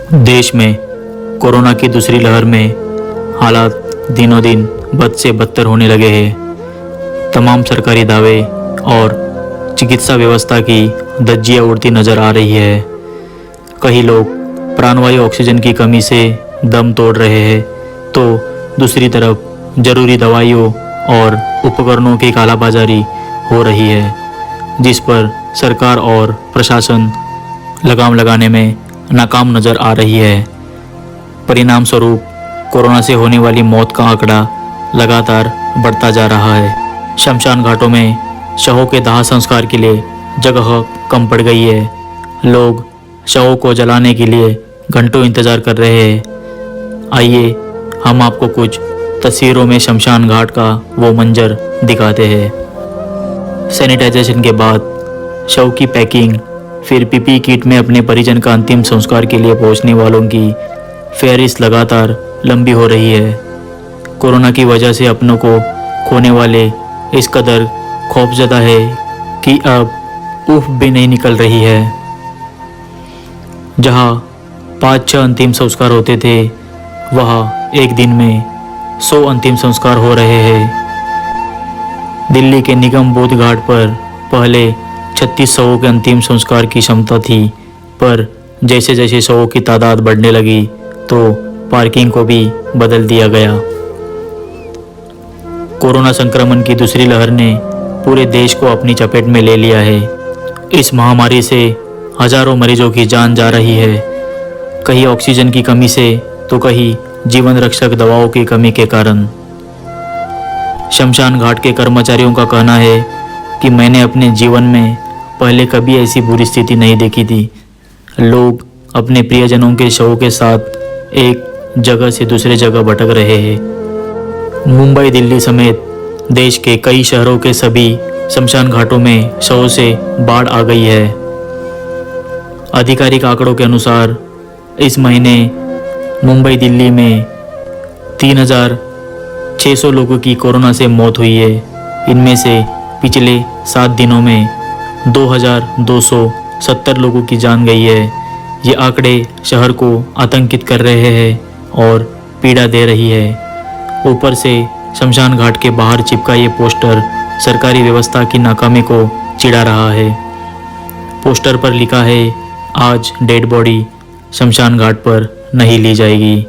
देश में कोरोना की दूसरी लहर में हालात दिनों दिन बद से बदतर होने लगे हैं। तमाम सरकारी दावे और चिकित्सा व्यवस्था की धज्जियां उड़ती नजर आ रही है। कई लोग प्राणवायु ऑक्सीजन की कमी से दम तोड़ रहे हैं, तो दूसरी तरफ जरूरी दवाइयों और उपकरणों की कालाबाजारी हो रही है, जिस पर सरकार और प्रशासन लगाम लगाने में नाकाम नज़र आ रही है। परिणाम स्वरूप कोरोना से होने वाली मौत का आंकड़ा लगातार बढ़ता जा रहा है। शमशान घाटों में शवों के दाह संस्कार के लिए जगह कम पड़ गई है। लोग शवों को जलाने के लिए घंटों इंतज़ार कर रहे हैं। आइए हम आपको कुछ तस्वीरों में शमशान घाट का वो मंजर दिखाते हैं। सैनिटाइजेशन के बाद शव की पैकिंग, फिर पीपीई किट में अपने परिजन का अंतिम संस्कार के लिए पहुंचने वालों की फहरिस्त लगातार लंबी हो रही है। कोरोना की वजह से अपनों को खोने वाले इस कदर खौफजदा है कि अब उफ भी नहीं निकल रही है। जहां 5-6 अंतिम संस्कार होते थे, वहाँ एक दिन में 100 अंतिम संस्कार हो रहे हैं। दिल्ली के निगम बोध घाट पर पहले 36 शवों के अंतिम संस्कार की क्षमता थी, पर जैसे जैसे शवों की तादाद बढ़ने लगी तो पार्किंग को भी बदल दिया गया। कोरोना संक्रमण की दूसरी लहर ने पूरे देश को अपनी चपेट में ले लिया है। इस महामारी से हजारों मरीजों की जान जा रही है, कहीं ऑक्सीजन की कमी से तो कहीं जीवन रक्षक दवाओं की कमी के कारण। शमशान घाट के कर्मचारियों का कहना है कि मैंने अपने जीवन में पहले कभी ऐसी बुरी स्थिति नहीं देखी थी। लोग अपने प्रियजनों के शवों के साथ एक जगह से दूसरे जगह भटक रहे हैं। मुंबई, दिल्ली समेत देश के कई शहरों के सभी शमशान घाटों में शवों से बाढ़ आ गई है। आधिकारिक आंकड़ों के अनुसार इस महीने मुंबई, दिल्ली में 3600 लोगों की कोरोना से मौत हुई है। इनमें से पिछले 7 दिनों में 2270 लोगों की जान गई है। ये आंकड़े शहर को आतंकित कर रहे हैं और पीड़ा दे रही है। ऊपर से शमशान घाट के बाहर चिपका ये पोस्टर सरकारी व्यवस्था की नाकामी को चिढ़ा रहा है। पोस्टर पर लिखा है, आज डेड बॉडी शमशान घाट पर नहीं ली जाएगी।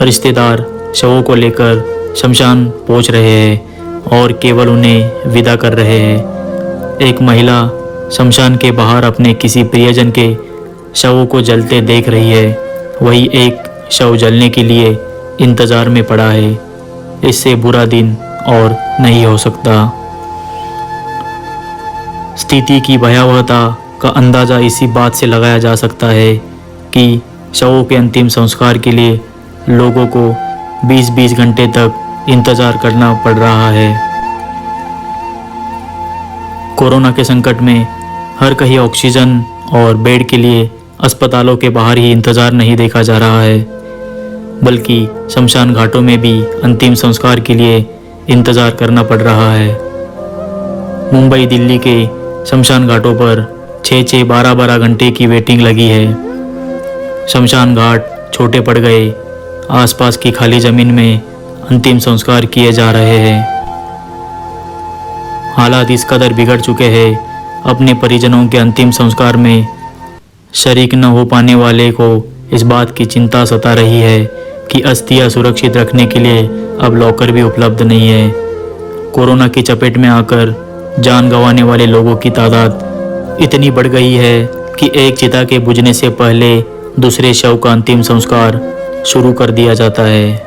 रिश्तेदार शवों को लेकर शमशान पहुंच रहे हैं और केवल उन्हें विदा कर रहे हैं। एक महिला शमशान के बाहर अपने किसी प्रियजन के शवों को जलते देख रही है। वही एक शव जलने के लिए इंतज़ार में पड़ा है। इससे बुरा दिन और नहीं हो सकता। स्थिति की भयावहता का अंदाज़ा इसी बात से लगाया जा सकता है कि शवों के अंतिम संस्कार के लिए लोगों को 20-20 घंटे तक इंतज़ार करना पड़ रहा है। कोरोना के संकट में हर कहीं ऑक्सीजन और बेड के लिए अस्पतालों के बाहर ही इंतज़ार नहीं देखा जा रहा है, बल्कि शमशान घाटों में भी अंतिम संस्कार के लिए इंतज़ार करना पड़ रहा है। मुंबई, दिल्ली के शमशान घाटों पर 6-6, 12-12 घंटे की वेटिंग लगी है। शमशान घाट छोटे पड़ गए। आसपास की खाली ज़मीन में अंतिम संस्कार किए जा रहे हैं। हालात इस कदर बिगड़ चुके हैं, अपने परिजनों के अंतिम संस्कार में शरीक न हो पाने वाले को इस बात की चिंता सता रही है कि अस्थियां सुरक्षित रखने के लिए अब लॉकर भी उपलब्ध नहीं है। कोरोना की चपेट में आकर जान गंवाने वाले लोगों की तादाद इतनी बढ़ गई है कि एक चिता के बुझने से पहले दूसरे शव का अंतिम संस्कार शुरू कर दिया जाता है।